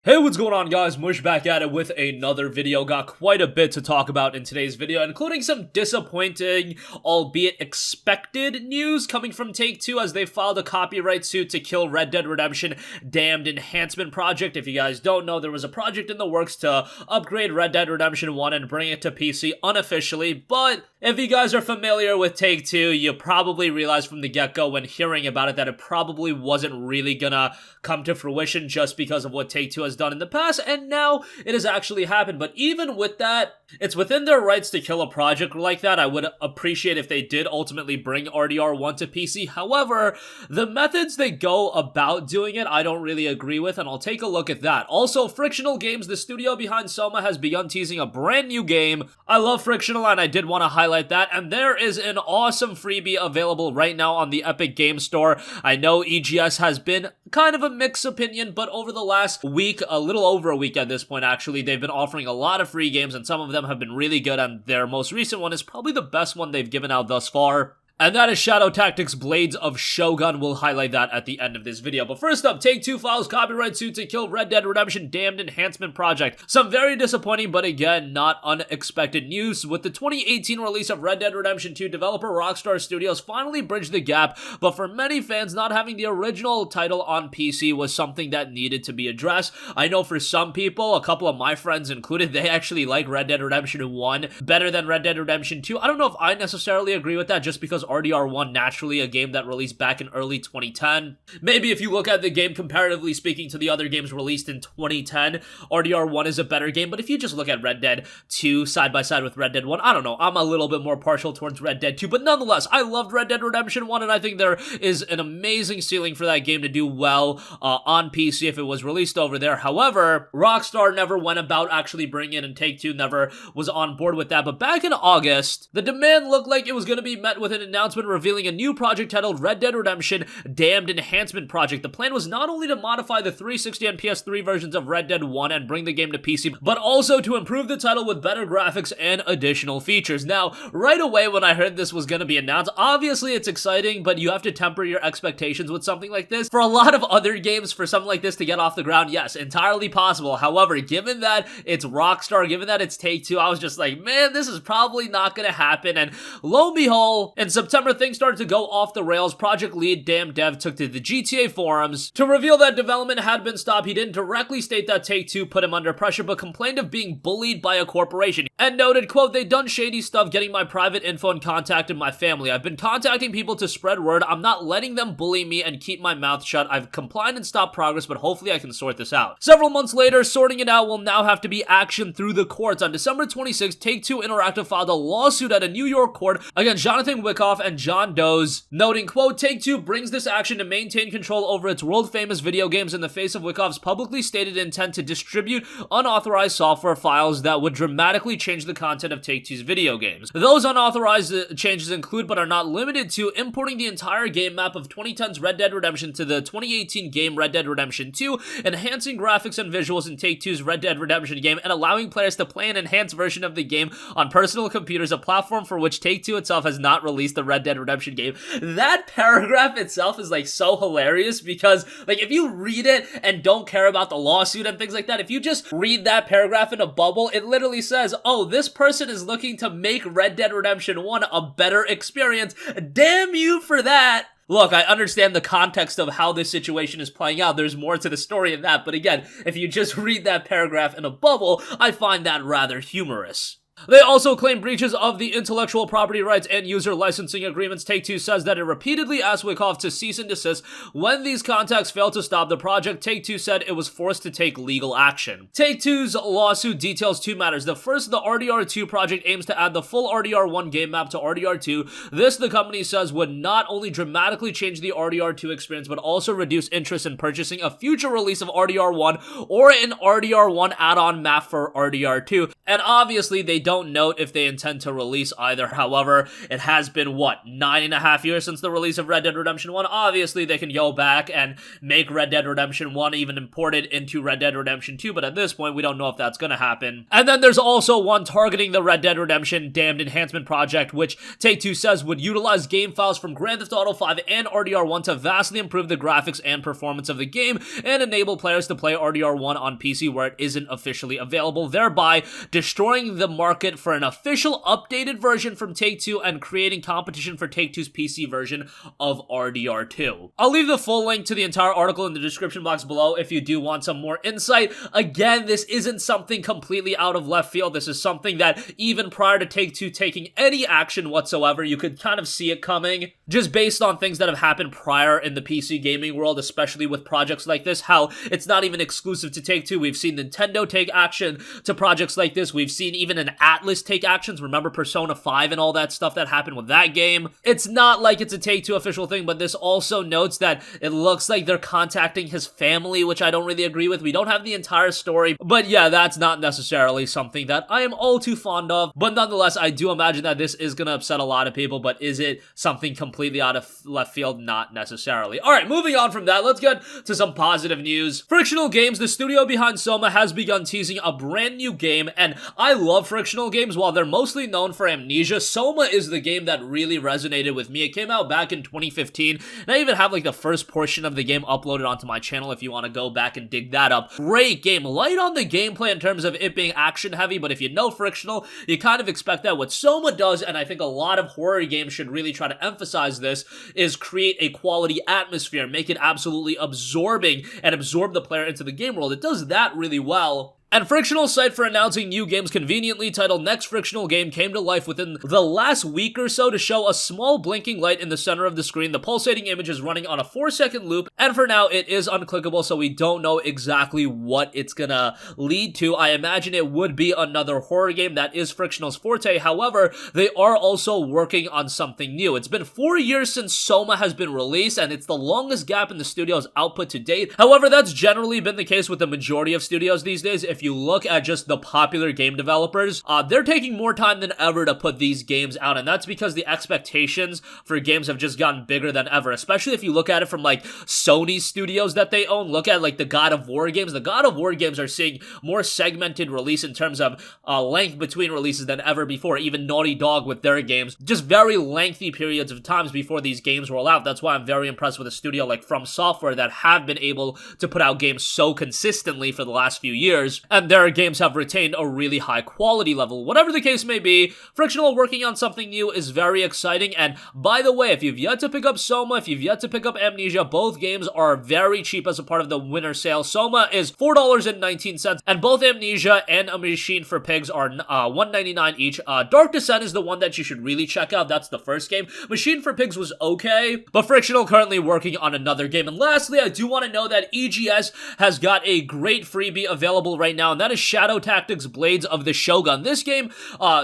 Hey, what's going on, guys? Mush back at it with another video. Got quite a bit to talk about in today's video, including some disappointing, albeit expected, news coming from Take-Two as they filed a copyright suit to kill Red Dead Redemption Damned Enhancement Project. If you guys don't know, there was a project in the works to upgrade Red Dead Redemption 1 and bring it to PC unofficially, but if you guys are familiar with Take-Two, you probably realized from the get-go when hearing about it that it probably wasn't really gonna come to fruition just because of what Take-Two has done in the past, and now it has actually happened. But even with that, it's within their rights to kill a project like that. I would appreciate if they did ultimately bring RDR1 to PC. However, the methods they go about doing it, I don't really agree with, and I'll take a look at that. Also, Frictional Games, the studio behind Soma, has begun teasing a brand new game. I love Frictional, and I did want to highlight that, and there is an awesome freebie available right now on the Epic Games Store. I know EGS has been kind of a mixed opinion, but over the last week, a little over a week at this point actually, they've been offering a lot of free games, and some of them have been really good, and their most recent one is probably the best one they've given out thus far. And that is Shadow Tactics Blades of Shogun. We'll highlight that at the end of this video. But first up, Take-Two files copyright suit to kill Red Dead Redemption Damned Enhancement Project. Some very disappointing, but again, not unexpected news. With the 2018 release of Red Dead Redemption 2, developer Rockstar Studios finally bridged the gap, but for many fans, not having the original title on PC was something that needed to be addressed. I know for some people, a couple of my friends included, they actually like Red Dead Redemption 1 better than Red Dead Redemption 2. I don't know if I necessarily agree with that, just because RDR1 naturally a game that released back in early 2010. Maybe if you look at the game comparatively speaking to the other games released in 2010, RDR1 is a better game, but if you just look at Red Dead 2 side by side with Red Dead 1, I don't know, I'm a little bit more partial towards Red Dead 2, but nonetheless, I loved Red Dead Redemption 1, and I think there is an amazing ceiling for that game to do well on PC if it was released over there. However, Rockstar never went about actually bringing it, and Take-Two never was on board with that. But back in August, the demand looked like it was going to be met with an announcement revealing a new project titled Red Dead Redemption Damned Enhancement Project. The plan was not only to modify the 360 and PS3 versions of Red Dead 1 and bring the game to PC, but also to improve the title with better graphics and additional features. Now, right away when I heard this was going to be announced, obviously it's exciting, but you have to temper your expectations with something like this. For a lot of other games, for something like this to get off the ground, yes, entirely possible. However, given that it's Rockstar, given that it's Take-Two, I was just like, man, this is probably not going to happen. And lo and behold, in September, things started to go off the rails. Project lead Dan Dev took to the GTA forums to reveal that development had been stopped. He didn't directly state that Take-Two put him under pressure, but complained of being bullied by a corporation and noted, quote, "They done shady stuff getting my private info and contacted my family. I've been contacting people to spread word. I'm not letting them bully me and keep my mouth shut. I've complied and stopped progress, but hopefully I can sort this out." Several months later, sorting it out will now have to be actioned through the courts. On December 26th, Take-Two Interactive filed a lawsuit at a New York court against Jonathan Wyckoff and John Doe's, noting, quote, "Take-Two brings this action to maintain control over its world-famous video games in the face of Wyckoff's publicly stated intent to distribute unauthorized software files that would dramatically change the content of Take-Two's video games. Those unauthorized changes include, but are not limited to, importing the entire game map of 2010's Red Dead Redemption to the 2018 game Red Dead Redemption 2, enhancing graphics and visuals in Take-Two's Red Dead Redemption game, and allowing players to play an enhanced version of the game on personal computers, a platform for which Take-Two itself has not released the Red Dead Redemption game." That paragraph itself is like so hilarious because like if you read it and don't care about the lawsuit and things like that, if you just read that paragraph in a bubble, it literally says, oh, this person is looking to make Red Dead Redemption 1 a better experience. Damn you for that. Look, I understand the context of how this situation is playing out. There's more to the story than that, but again, if you just read that paragraph in a bubble, I find that rather humorous. They also claim breaches of the intellectual property rights and user licensing agreements. Take-Two says that it repeatedly asked Wyckoff to cease and desist. When these contacts failed to stop the project, Take-Two said it was forced to take legal action. Take-Two's lawsuit details two matters. The first, the RDR2 project aims to add the full RDR1 game map to RDR2. This, the company says, would not only dramatically change the RDR2 experience, but also reduce interest in purchasing a future release of RDR1 or an RDR1 add-on map for RDR2. And obviously, they don't note if they intend to release either. However, it has been, what, 9.5 years since the release of Red Dead Redemption 1? Obviously, they can go back and make Red Dead Redemption 1 even imported into Red Dead Redemption 2, but at this point, we don't know if that's gonna happen. And then there's also one targeting the Red Dead Redemption Damned Enhancement Project, which Take-Two says would utilize game files from Grand Theft Auto 5 and RDR1 to vastly improve the graphics and performance of the game and enable players to play RDR1 on PC where it isn't officially available, thereby destroying the market for an official updated version from Take-Two and creating competition for Take-Two's PC version of RDR2. I'll leave the full link to the entire article in the description box below if you do want some more insight. Again, this isn't something completely out of left field. This is something that even prior to Take-Two taking any action whatsoever, you could kind of see it coming, just based on things that have happened prior in the PC gaming world, especially with projects like this, how it's not even exclusive to Take-Two. We've seen Nintendo take action to projects like this. We've seen even an Atlas take actions. Remember Persona 5 and all that stuff that happened with that game? It's not like it's a Take-Two official thing, but this also notes that it looks like they're contacting his family, which I don't really agree with. We don't have the entire story, but yeah, that's not necessarily something that I am all too fond of. But nonetheless, I do imagine that this is going to upset a lot of people, but is it something completely out of left field? Not necessarily. Alright, moving on from that, let's get to some positive news. Frictional Games, the studio behind Soma, has begun teasing a brand new game, and I love Frictional Games. While they're mostly known for Amnesia, Soma is the game that really resonated with me. It came out back in 2015, and I even have like the first portion of the game uploaded onto my channel if you want to go back and dig that up. Great game, light on the gameplay in terms of it being action heavy, but if you know Frictional, you kind of expect that. What Soma does, and I think a lot of horror games should really try to emphasize this, is create a quality atmosphere, make it absolutely absorbing, and absorb the player into the game world. It does that really well. And Frictional's site for announcing new games, conveniently titled Next Frictional Game, came to life within the last week or so to show a small blinking light in the center of the screen. The pulsating image is running on a 4-second loop, and for now it is unclickable, so we don't know exactly what it's gonna lead to. I imagine it would be another horror game. That is Frictional's forte. However, they are also working on something new. It's been 4 years since Soma has been released, and it's the longest gap in the studio's output to date. However, that's generally been the case with the majority of studios these days. If you look at just the popular game developers, they're taking more time than ever to put these games out, and that's because the expectations for games have just gotten bigger than ever, especially if you look at it from like Sony studios that they own. Look at like the God of War games. The God of War games are seeing more segmented release in terms of length between releases than ever before. Even Naughty Dog with their games, just very lengthy periods of times before these games roll out. That's why I'm very impressed with a studio like From Software that have been able to put out games so consistently for the last few years, and their games have retained a really high quality level. Whatever the case may be, Frictional working on something new is very exciting. And by the way, if you've yet to pick up Soma, if you've yet to pick up Amnesia, both games are very cheap as a part of the winter sale. Soma is $4.19, and both Amnesia and A Machine for Pigs are $1.99 each. Dark Descent is the one that you should really check out. That's the first game. Machine for Pigs was okay, but Frictional currently working on another game. And lastly, I do want to know that EGS has got a great freebie available right now, and that is Shadow Tactics Blades of the Shogun. This game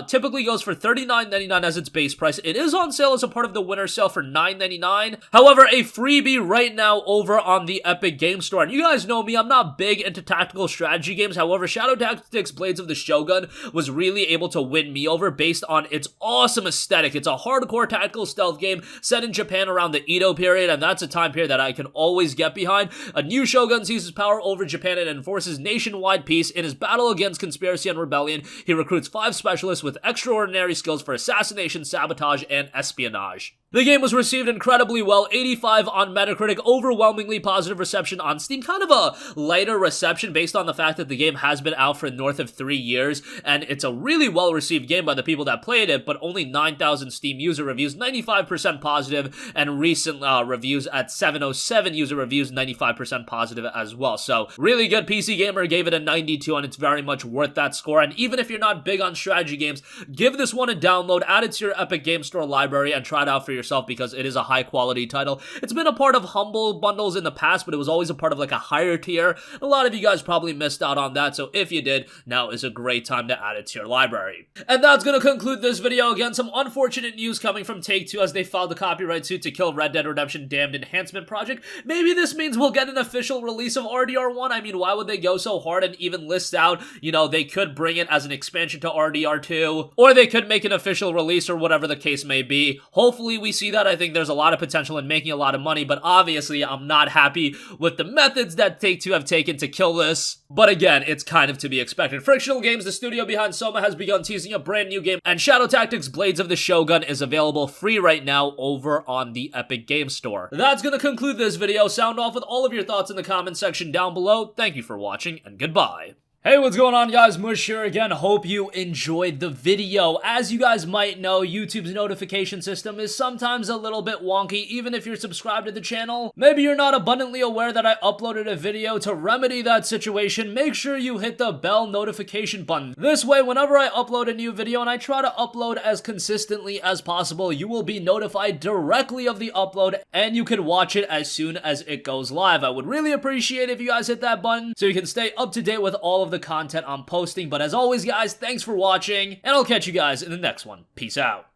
typically goes for $39.99 as its base price. It is on sale as a part of the winter sale for $9.99. However, a freebie right now over on the Epic Game Store. And you guys know me, I'm not big into tactical strategy games. However, Shadow Tactics Blades of the Shogun was really able to win me over based on its awesome aesthetic. It's a hardcore tactical stealth game set in Japan around the Edo period, and that's a time period that I can always get behind. A new shogun seizes power over Japan and enforces nationwide peace. In his battle against conspiracy and rebellion, he recruits 5 specialists with extraordinary skills for assassination, sabotage, and espionage. The game was received incredibly well, 85 on Metacritic, overwhelmingly positive reception on Steam, kind of a lighter reception based on the fact that the game has been out for north of 3 years, and it's a really well-received game by the people that played it, but only 9,000 Steam user reviews, 95% positive, and recent reviews at 707 user reviews, 95% positive as well. So, really good. PC Gamer gave it a 92, and it's very much worth that score, and even if you're not big on strategy games, give this one a download, add it to your Epic Game Store library, and try it out for yourself because it is a high quality title. It's been a part of Humble bundles in the past, but it was always a part of like a higher tier. A lot of you guys probably missed out on that, so if you did, now is a great time to add it to your library. And that's going to conclude this video. Again, some unfortunate news coming from Take-Two as they filed a copyright suit to kill Red Dead Redemption Damned Enhancement Project. Maybe this means we'll get an official release of RDR1. I mean, why would they go so hard and even and list out, you know, they could bring it as an expansion to RDR2, or they could make an official release or whatever the case may be. Hopefully we see that. I think there's a lot of potential in making a lot of money, but obviously I'm not happy with the methods that Take-Two have taken to kill this. But again, it's kind of to be expected. Frictional Games, the studio behind Soma, has begun teasing a brand new game, and Shadow Tactics Blades of the Shogun is available free right now over on the Epic Games Store. That's gonna conclude this video. Sound off with all of your thoughts in the comment section down below. Thank you for watching, and goodbye. Hey, what's going on, guys? Mush here again. Hope you enjoyed the video. As you guys might know, YouTube's notification system is sometimes a little bit wonky, even if you're subscribed to the channel. Maybe you're not abundantly aware that I uploaded a video. To remedy that situation, make sure you hit the bell notification button. This way, whenever I upload a new video, and I try to upload as consistently as possible, you will be notified directly of the upload, and you can watch it as soon as it goes live. I would really appreciate if you guys hit that button so you can stay up to date with all of the content I'm posting. But as always, guys, thanks for watching, and I'll catch you guys in the next one. Peace out.